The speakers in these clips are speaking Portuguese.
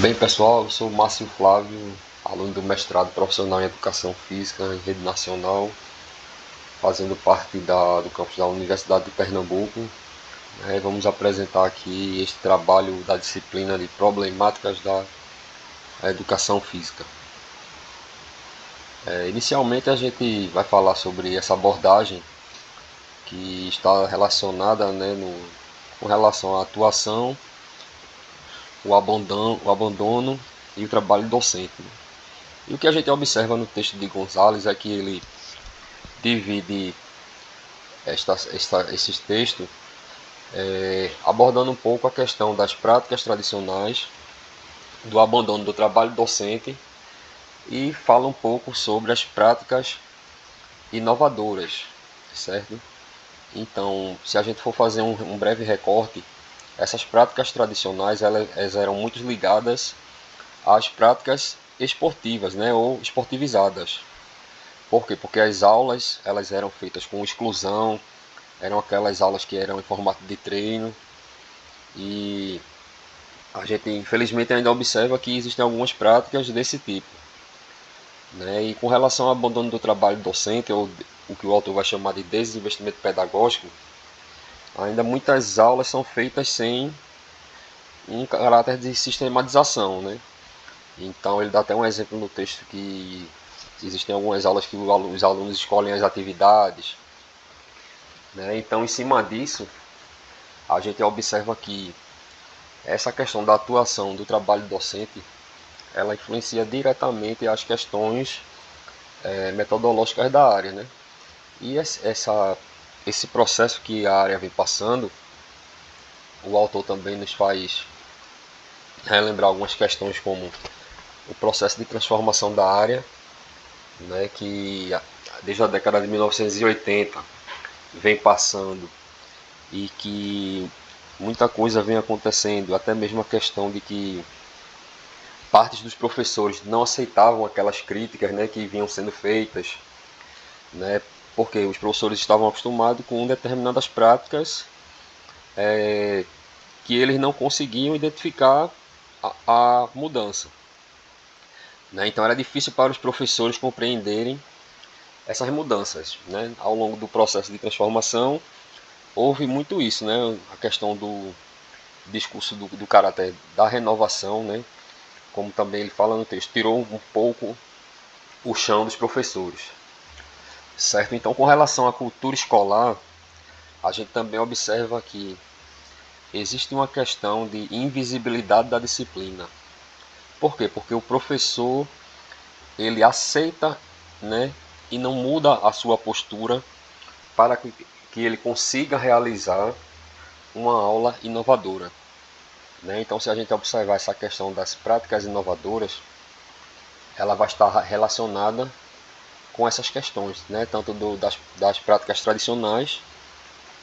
Bem, pessoal, eu sou o Márcio Flávio, aluno do mestrado profissional em Educação Física em Rede Nacional, fazendo parte do campus da Universidade de Pernambuco. Vamos apresentar aqui este trabalho da disciplina de Problemáticas da Educação Física. Inicialmente a gente vai falar sobre essa abordagem que está relacionada, com relação à atuação, o abandono e o trabalho docente. E o que a gente observa no texto de Gonzalez é que ele divide esses textos abordando um pouco a questão das práticas tradicionais, do abandono do trabalho docente e fala um pouco sobre as práticas inovadoras, certo? Então, se a gente for fazer um breve recorte, essas práticas tradicionais elas eram muito ligadas às práticas esportivas, ou esportivizadas. Por quê? Porque as aulas elas eram feitas com exclusão, eram aquelas aulas que eram em formato de treino, e a gente infelizmente ainda observa que existem algumas práticas desse tipo. E com relação ao abandono do trabalho docente, ou o que o autor vai chamar de desinvestimento pedagógico, ainda muitas aulas são feitas sem um caráter de sistematização. Então ele dá até um exemplo no texto que existem algumas aulas que os alunos escolhem as atividades. Então, em cima disso, a gente observa que essa questão da atuação do trabalho docente, ela influencia diretamente as questões metodológicas da área. E esse processo que a área vem passando, o autor também nos faz relembrar algumas questões como o processo de transformação da área, que desde a década de 1980 vem passando, e que muita coisa vem acontecendo, até mesmo a questão de que partes dos professores não aceitavam aquelas críticas que vinham sendo feitas, porque os professores estavam acostumados com determinadas práticas que eles não conseguiam identificar a mudança. Então era difícil para os professores compreenderem essas mudanças. Ao longo do processo de transformação, houve muito isso, a questão do discurso do caráter da renovação, como também ele fala no texto, tirou um pouco o chão dos professores. Certo? Então, com relação à cultura escolar, a gente também observa que existe uma questão de invisibilidade da disciplina. Por quê? Porque o professor ele aceita, e não muda a sua postura para que ele consiga realizar uma aula inovadora. Então, se a gente observar essa questão das práticas inovadoras, ela vai estar relacionada com essas questões, tanto das práticas tradicionais,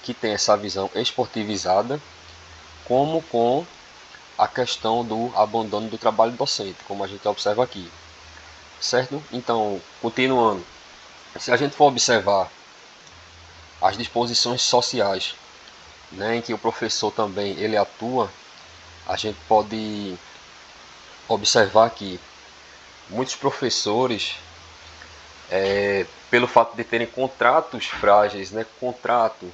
que tem essa visão esportivizada, como com a questão do abandono do trabalho docente, como a gente observa aqui. Certo? Então, continuando, se a gente for observar as disposições sociais, em que o professor também ele atua, a gente pode observar que muitos professores, pelo fato de terem contratos frágeis, contrato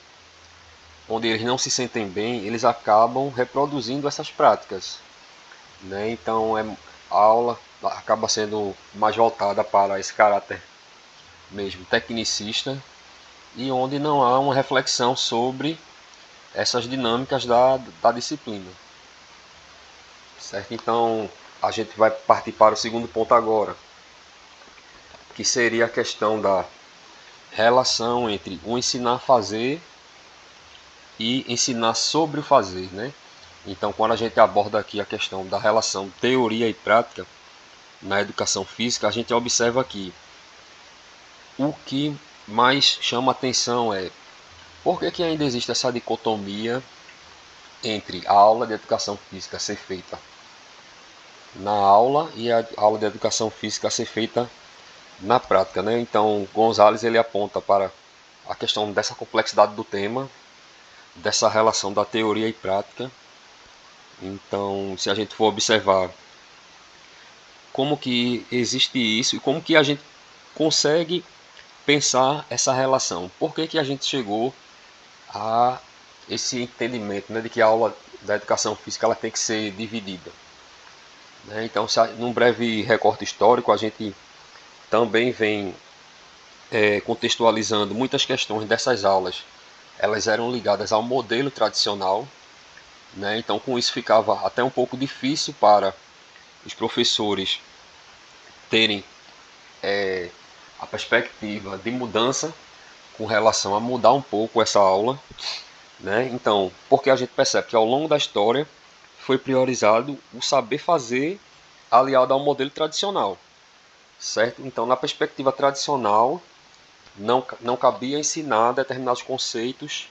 onde eles não se sentem bem, eles acabam reproduzindo essas práticas. Então a aula acaba sendo mais voltada para esse caráter mesmo tecnicista, e onde não há uma reflexão sobre essas dinâmicas da disciplina. Certo? Então a gente vai partir para o segundo ponto agora, que seria a questão da relação entre o ensinar a fazer e ensinar sobre o fazer. Então, quando a gente aborda aqui a questão da relação teoria e prática na educação física, a gente observa que o que mais chama atenção é por que ainda existe essa dicotomia entre a aula de educação física ser feita na aula e a aula de educação física ser feita na prática. Então, Gonzalez ele aponta para a questão dessa complexidade do tema, dessa relação da teoria e prática. Então, se a gente for observar como que existe isso e como que a gente consegue pensar essa relação. Por que que a gente chegou a esse entendimento, né, de que a aula da educação física ela tem que ser dividida, né? Então, num breve recorte histórico, a gente também vem contextualizando muitas questões dessas aulas. Elas eram ligadas ao modelo tradicional, né? Então, com isso ficava até um pouco difícil para os professores terem a perspectiva de mudança com relação a mudar um pouco essa aula, né? Então, porque a gente percebe que ao longo da história foi priorizado o saber fazer aliado ao modelo tradicional, certo? Então, na perspectiva tradicional, não cabia ensinar determinados conceitos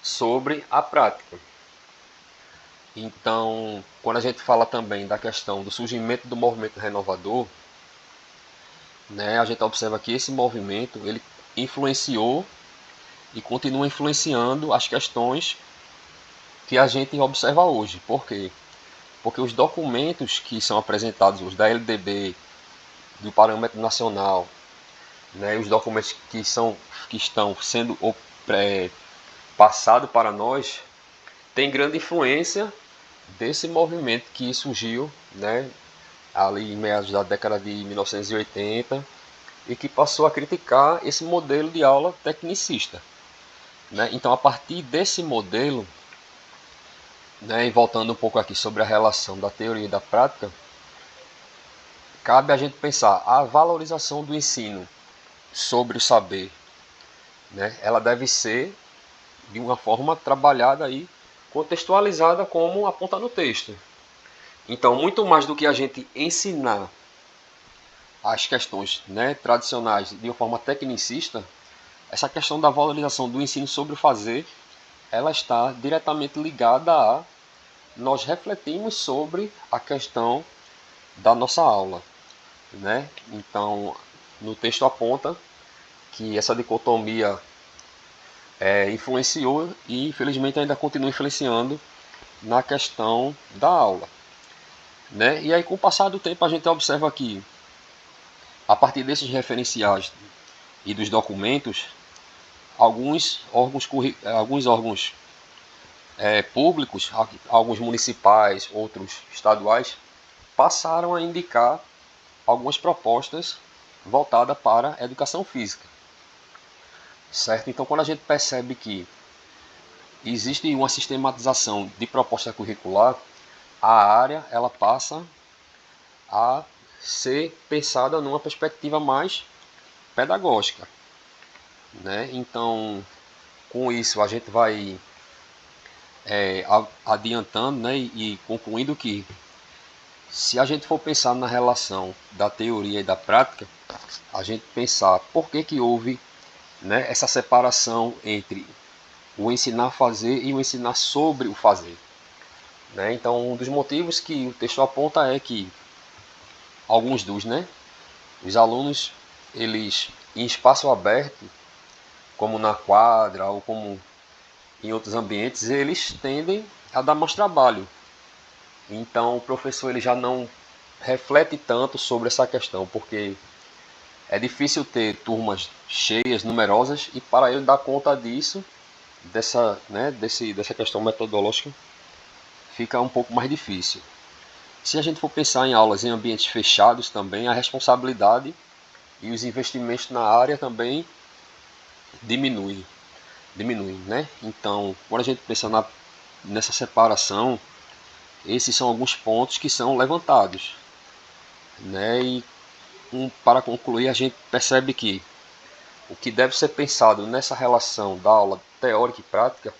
sobre a prática. Então, quando a gente fala também da questão do surgimento do movimento renovador, né, a gente observa que esse movimento ele influenciou e continua influenciando as questões que a gente observa hoje. Por quê? Porque os documentos que são apresentados, os da LDB, do Parâmetro Nacional, né, os documentos que estão sendo passados para nós, tem grande influência desse movimento que surgiu, né, ali em meados da década de 1980 e que passou a criticar esse modelo de aula tecnicista, né? Então, a partir desse modelo, né, e voltando um pouco aqui sobre a relação da teoria e da prática, cabe a gente pensar a valorização do ensino sobre o saber, né? Ela deve ser de uma forma trabalhada e contextualizada como aponta no texto. Então, muito mais do que a gente ensinar as questões, né, tradicionais de uma forma tecnicista, essa questão da valorização do ensino sobre o fazer, ela está diretamente ligada a nós refletirmos sobre a questão da nossa aula, né? Então, no texto aponta que essa dicotomia influenciou e infelizmente ainda continua influenciando na questão da aula, né? E aí, com o passar do tempo, a gente observa que a partir desses referenciais e dos documentos, alguns órgãos públicos, alguns municipais, outros estaduais, passaram a indicar algumas propostas voltadas para a educação física, certo? Então, quando a gente percebe que existe uma sistematização de proposta curricular, a área ela passa a ser pensada numa perspectiva mais pedagógica, né? Então, com isso a gente vai adiantando, né, e concluindo que se a gente for pensar na relação da teoria e da prática, a gente pensar por que que houve, né, essa separação entre o ensinar a fazer e o ensinar sobre o fazer, né? Então, um dos motivos que o texto aponta é que alguns né, os alunos, eles em espaço aberto, como na quadra ou como em outros ambientes, eles tendem a dar mais trabalho. Então, o professor ele já não reflete tanto sobre essa questão, porque é difícil ter turmas cheias, numerosas, e para ele dar conta disso, dessa questão metodológica, fica um pouco mais difícil. Se a gente for pensar em aulas em ambientes fechados também, a responsabilidade e os investimentos na área também diminuem, né? Então, quando a gente pensa nessa separação, esses são alguns pontos que são levantados, né? E para concluir, a gente percebe que o que deve ser pensado nessa relação da aula teórica e prática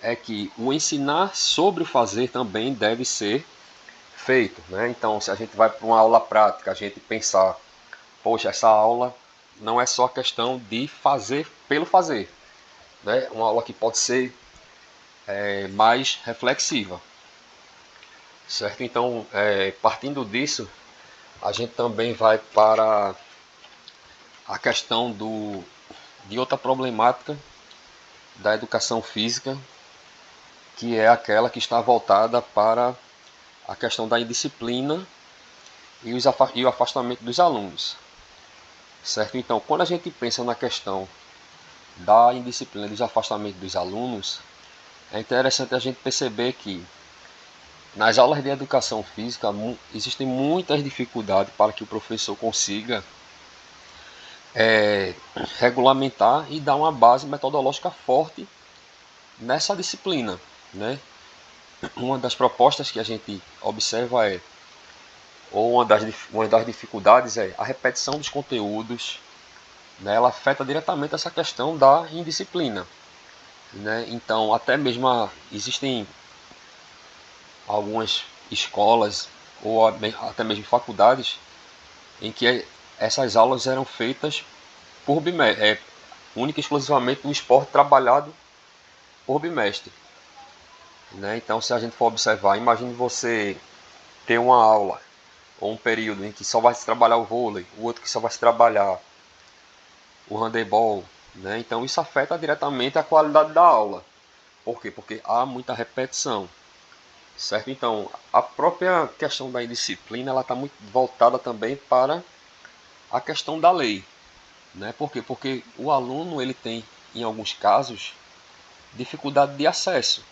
é que o ensinar sobre o fazer também deve ser feito, né? Então, se a gente vai para uma aula prática, a gente pensar, poxa, essa aula não é só questão de fazer pelo fazer, né? Uma aula que pode ser mais reflexiva, certo? Então, partindo disso, a gente também vai para a questão de outra problemática da educação física, que é aquela que está voltada para a questão da indisciplina e o afastamento dos alunos, certo? Então, quando a gente pensa na questão da indisciplina e dos afastamentos dos alunos, é interessante a gente perceber que nas aulas de educação física existem muitas dificuldades para que o professor consiga é, regulamentar e dar uma base metodológica forte nessa disciplina, né? Uma das propostas que a gente observa ou uma das dificuldades é a repetição dos conteúdos, né? Ela afeta diretamente essa questão da indisciplina, né? Então, até mesmo existem algumas escolas ou até mesmo faculdades em que essas aulas eram feitas por bimestre, única e exclusivamente no esporte trabalhado por bimestre, né? Então, se a gente for observar, imagine você ter uma aula ou um período em que só vai se trabalhar o vôlei, o outro que só vai se trabalhar o handebol, né? Então isso afeta diretamente a qualidade da aula. Por quê? Porque há muita repetição, certo? Então a própria questão da indisciplina ela está muito voltada também para a questão da lei, né? Por quê? Porque o aluno ele tem, em alguns casos, dificuldade de acesso,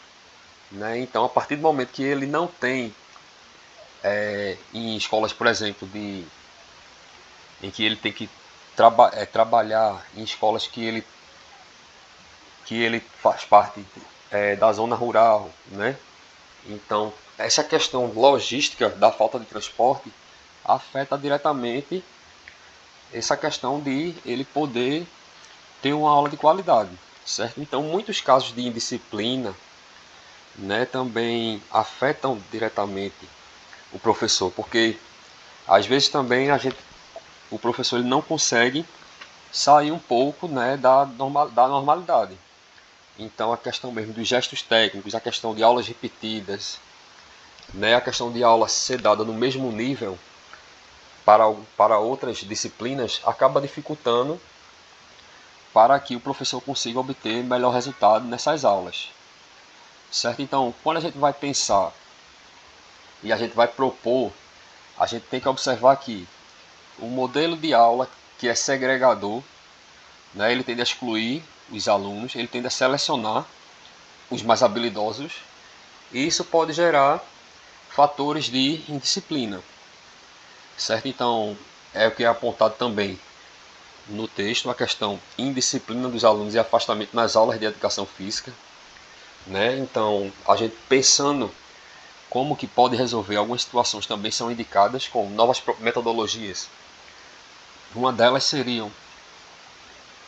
né? Então a partir do momento que ele não tem em escolas, por exemplo, em que ele tem que trabalhar em escolas que ele faz parte da zona rural, né? Então, essa questão logística da falta de transporte afeta diretamente essa questão de ele poder ter uma aula de qualidade, certo? Então, muitos casos de indisciplina, né, também afetam diretamente o professor, porque às vezes também o professor ele não consegue sair um pouco, né, da normalidade. Então a questão mesmo dos gestos técnicos, a questão de aulas repetidas, né, a questão de aula ser dada no mesmo nível para outras disciplinas acaba dificultando para que o professor consiga obter melhor resultado nessas aulas, certo? Então, quando a gente vai pensar e a gente vai propor, a gente tem que observar que o modelo de aula que é segregador, né, ele tende a excluir os alunos, ele tende a selecionar os mais habilidosos, e isso pode gerar fatores de indisciplina, certo? Então, é o que é apontado também no texto, a questão indisciplina dos alunos e afastamento nas aulas de educação física, né? Então, a gente pensando como que pode resolver algumas situações também são indicadas com novas metodologias. Uma delas seriam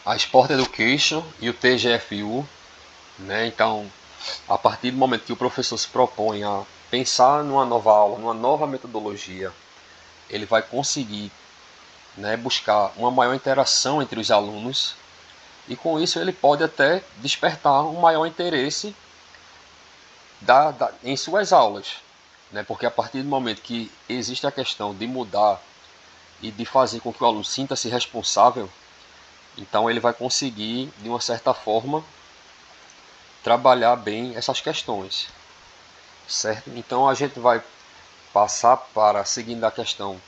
a Sport Education e o TGFU, né? Então, a partir do momento que o professor se propõe a pensar numa nova aula, numa nova metodologia, ele vai conseguir, né, buscar uma maior interação entre os alunos e com isso ele pode até despertar um maior interesse em suas aulas, né? Porque a partir do momento que existe a questão de mudar e de fazer com que o aluno sinta-se responsável, então ele vai conseguir, de uma certa forma, trabalhar bem essas questões, certo? Então a gente vai passar para, seguindo a questão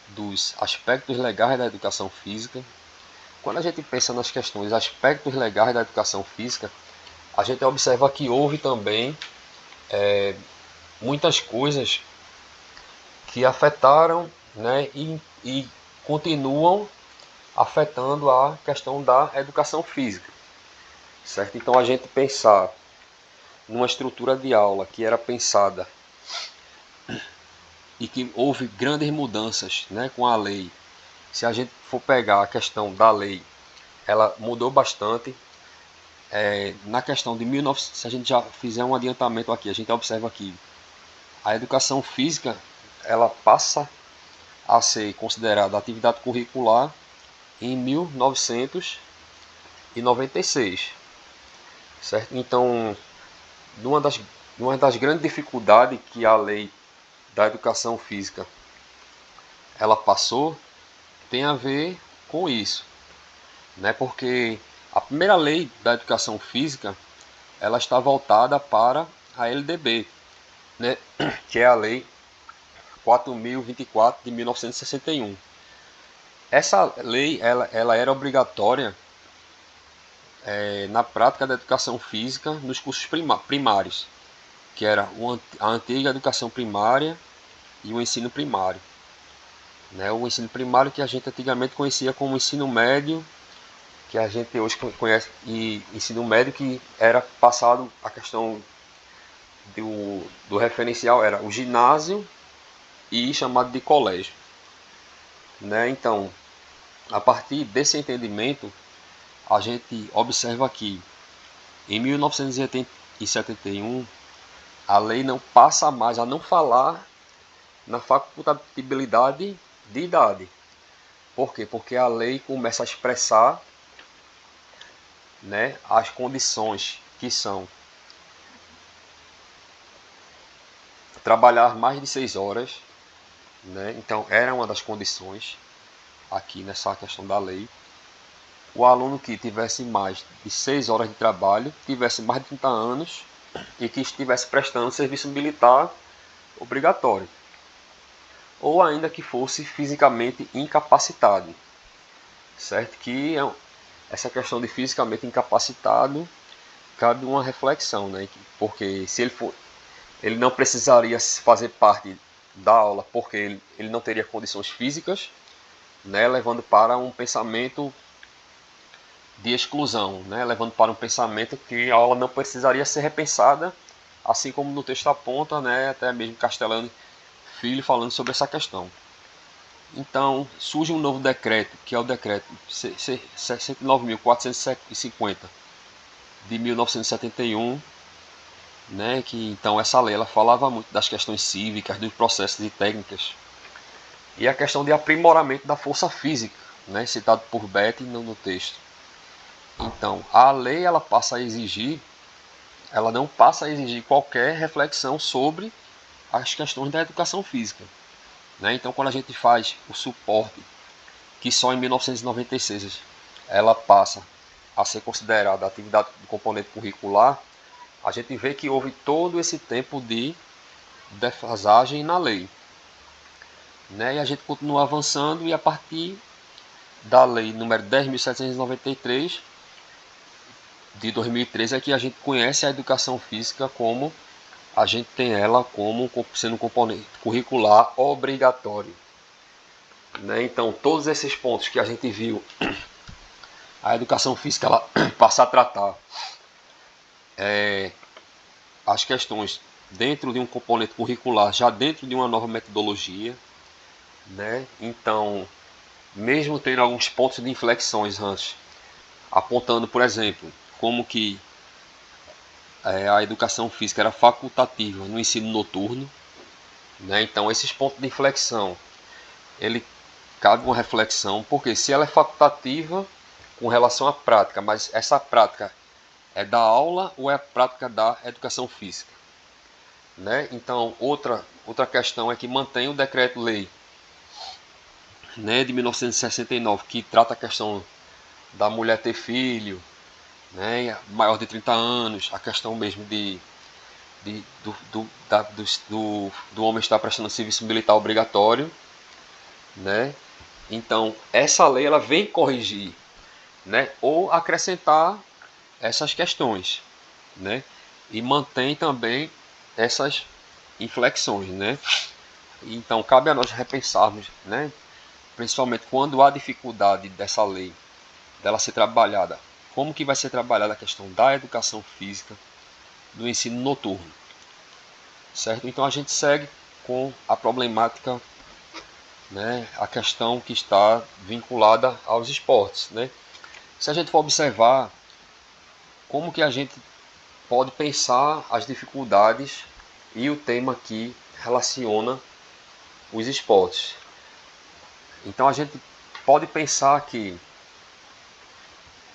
dos aspectos legais da educação física. Quando a gente pensa nas questões aspectos legais da educação física, a gente observa que houve também muitas coisas que afetaram, né, e continuam afetando a questão da educação física, certo? Então a gente pensar numa estrutura de aula que era pensada e que houve grandes mudanças, né, com a lei. Se a gente for pegar a questão da lei, ela mudou bastante. Na questão de 1900, se a gente já fizer um adiantamento aqui, a gente observa que a educação física ela passa a ser considerada atividade curricular em 1996, certo? Então, uma das, uma das grandes dificuldades que a lei da educação física ela passou tem a ver com isso, né? Porque a primeira lei da educação física ela está voltada para a LDB, né? Que é a lei 4.024 de 1961. Essa lei ela era obrigatória na prática da educação física nos cursos primários, que era a antiga educação primária e o ensino primário. Né? O ensino primário que a gente antigamente conhecia como ensino médio, que a gente hoje conhece, e ensino médio que era passado a questão do referencial era o ginásio e chamado de colégio. Né? Então, a partir desse entendimento, a gente observa que em 1971 a lei não passa mais a não falar na facultabilidade de idade. Por quê? Porque a lei começa a expressar, né, as condições que são trabalhar mais de 6 horas, né? Então era uma das condições aqui nessa questão da lei. O aluno que tivesse mais de 6 horas de trabalho, tivesse mais de 30 anos e que estivesse prestando serviço militar obrigatório. Ou ainda que fosse fisicamente incapacitado. Certo? Que essa questão de fisicamente incapacitado cabe uma reflexão, né? Porque se ele não precisaria fazer parte da aula porque ele não teria condições físicas, né? Levando para um pensamento de exclusão, né? Levando para um pensamento que a aula não precisaria ser repensada, assim como no texto aponta, né? Até mesmo Castellani Filho falando sobre essa questão. Então surge um novo decreto, que é o decreto 69.450 de 1971, né? Que então essa lei ela falava muito das questões cívicas, dos processos e técnicas, e a questão de aprimoramento da força física, né? Citado por Betty no texto. Então a lei ela não passa a exigir qualquer reflexão sobre as questões da educação física. Né? Então, quando a gente faz o suporte, que só em 1996 ela passa a ser considerada atividade do componente curricular, a gente vê que houve todo esse tempo de defasagem na lei. Né? E a gente continua avançando e a partir da lei número 10.793 de 2013 é que a gente conhece a educação física como a gente tem ela como sendo um componente curricular obrigatório. Né? Então, todos esses pontos que a gente viu, a educação física ela passa a tratar as questões dentro de um componente curricular, já dentro de uma nova metodologia. Né? Então, mesmo tendo alguns pontos de inflexões antes, apontando, por exemplo, como que a educação física era facultativa no ensino noturno. Né? Então, esses pontos de inflexão, ele cabe uma reflexão, porque se ela é facultativa com relação à prática, mas essa prática é da aula ou é a prática da educação física? Né? Então, outra questão é que mantém o decreto-lei, né, de 1969, que trata a questão da mulher ter filho, né, maior de 30 anos, a questão mesmo do homem estar prestando serviço militar obrigatório. Né? Então, essa lei ela vem corrigir, né, ou acrescentar essas questões, né, e mantém também essas inflexões. Né? Então, cabe a nós repensarmos, né, principalmente quando há dificuldade dessa lei, dela ser trabalhada, como que vai ser trabalhada a questão da educação física, do ensino noturno. Certo? Então, a gente segue com a problemática, né, a questão que está vinculada aos esportes. Né? Se a gente for observar como que a gente pode pensar as dificuldades e o tema que relaciona os esportes. Então a gente pode pensar que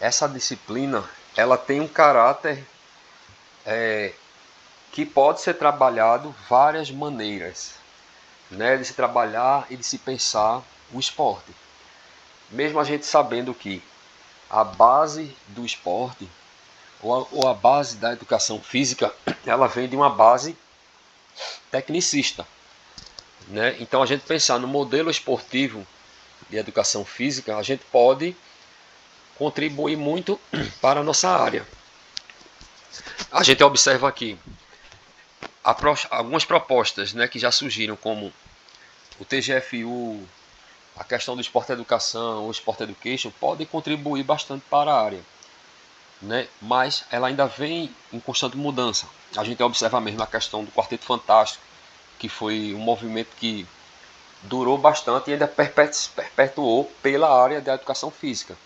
essa disciplina ela tem um caráter que pode ser trabalhado várias maneiras, né, de se trabalhar e de se pensar o esporte. Mesmo a gente sabendo que a base do esporte ou a base da educação física ela vem de uma base tecnicista. né? Então a gente pensar no modelo esportivo de educação física, a gente pode contribuir muito para a nossa área. A gente observa aqui algumas propostas, né, que já surgiram, como o TGFU, a questão do Sport Educação, o Sport Education, podem contribuir bastante para a área, né? Mas ela ainda vem em constante mudança. A gente observa mesmo a questão do Quarteto Fantástico, que foi um movimento que durou bastante e ainda perpetuou pela área da educação física.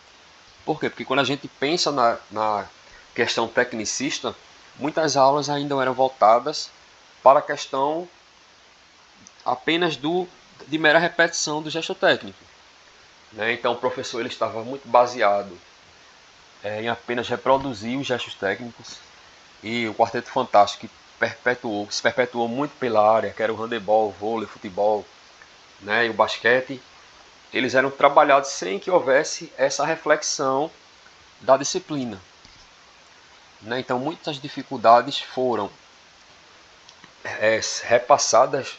Por quê? Porque quando a gente pensa na questão tecnicista, muitas aulas ainda eram voltadas para a questão apenas de mera repetição do gesto técnico, né? Então o professor ele estava muito baseado em apenas reproduzir os gestos técnicos, e o Quarteto Fantástico que se perpetuou muito pela área, que era o handebol, o vôlei, o futebol, né, e o basquete, eles eram trabalhados sem que houvesse essa reflexão da disciplina, né? Então muitas dificuldades foram repassadas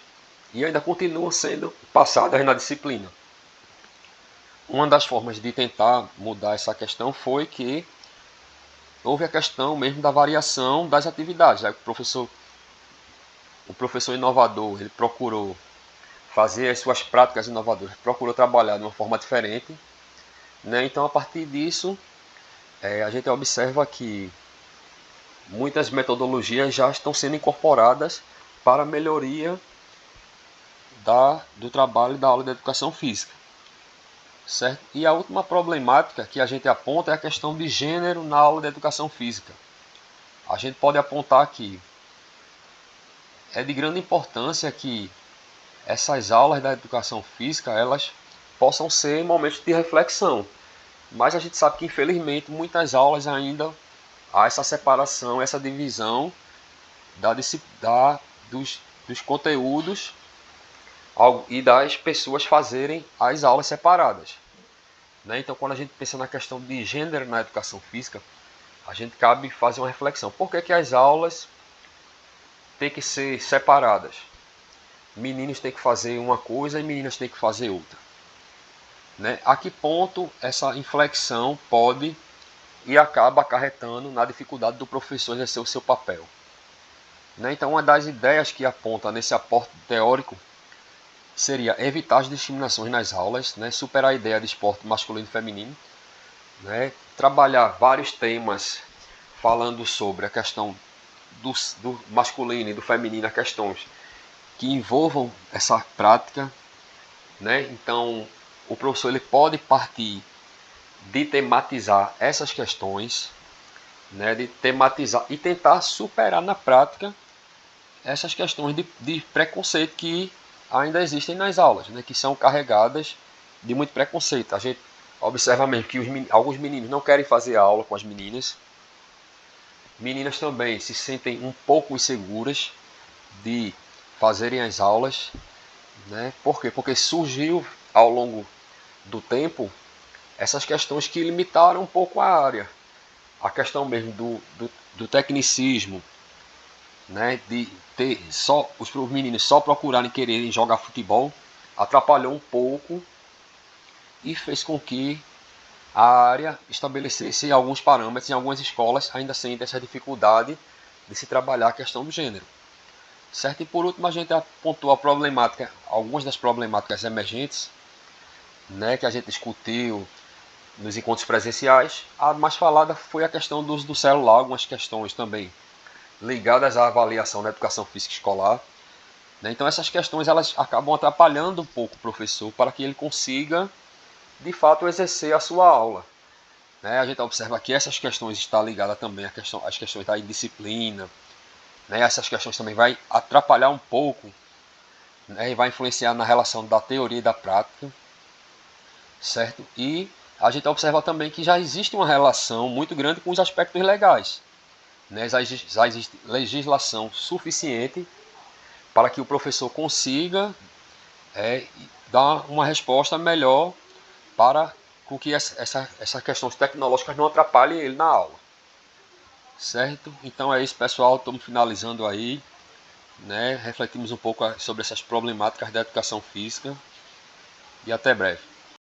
e ainda continuam sendo passadas na disciplina. Uma das formas de tentar mudar essa questão foi que houve a questão mesmo da variação das atividades. O professor inovador, ele procurou fazer as suas práticas inovadoras, procurou trabalhar de uma forma diferente, né? Então, a partir disso, a gente observa que muitas metodologias já estão sendo incorporadas para a melhoria do trabalho da aula de educação física, certo? E a última problemática que a gente aponta é a questão de gênero na aula de educação física. A gente pode apontar aqui, é de grande importância que essas aulas da educação física elas possam ser momentos de reflexão, mas a gente sabe que infelizmente muitas aulas ainda há essa separação, essa divisão dos conteúdos e das pessoas fazerem as aulas separadas, né? Então, quando a gente pensa na questão de gênero na educação física, a gente cabe fazer uma reflexão. Por que as aulas têm que ser separadas? Meninos têm que fazer uma coisa e meninas têm que fazer outra, né? A que ponto essa inflexão pode e acaba acarretando na dificuldade do professor exercer o seu papel, né? Então, uma das ideias que aponta nesse aporte teórico seria evitar as discriminações nas aulas, né? Superar a ideia de esporte masculino e feminino, né? Trabalhar vários temas falando sobre a questão do masculino e do feminino, questões que envolvam essa prática, né? Então, o professor ele pode partir de tematizar essas questões, né? De tematizar e tentar superar na prática essas questões de preconceito que ainda existem nas aulas, né? Que são carregadas de muito preconceito. A gente observa mesmo que alguns meninos não querem fazer aula com as meninas. Meninas também se sentem um pouco inseguras de fazerem as aulas, né? Por quê? Porque surgiu ao longo do tempo essas questões que limitaram um pouco a área. A questão mesmo do tecnicismo, né? De ter só os meninos só procurarem quererem jogar futebol, atrapalhou um pouco e fez com que a área estabelecesse alguns parâmetros. Em algumas escolas ainda sente essa dificuldade de se trabalhar a questão do gênero, certo? E por último a gente apontou a problemática, algumas das problemáticas emergentes, né, que a gente discutiu nos encontros presenciais. A mais falada foi a questão do uso do celular, algumas questões também ligadas à avaliação da educação física escolar, né? Então essas questões elas acabam atrapalhando um pouco o professor para que ele consiga de fato exercer a sua aula, né? A gente observa que essas questões estão ligadas também às questões da indisciplina, né? Essas questões também vai atrapalhar um pouco, né? E vai influenciar na relação da teoria e da prática, certo? E a gente observa também que já existe uma relação muito grande com os aspectos legais, né? Já existe legislação suficiente para que o professor consiga dar uma resposta melhor para que essas questões tecnológicas não atrapalhem ele na aula, certo? Então é isso, pessoal, estamos finalizando aí. né? Refletimos um pouco sobre essas problemáticas da educação física e até breve.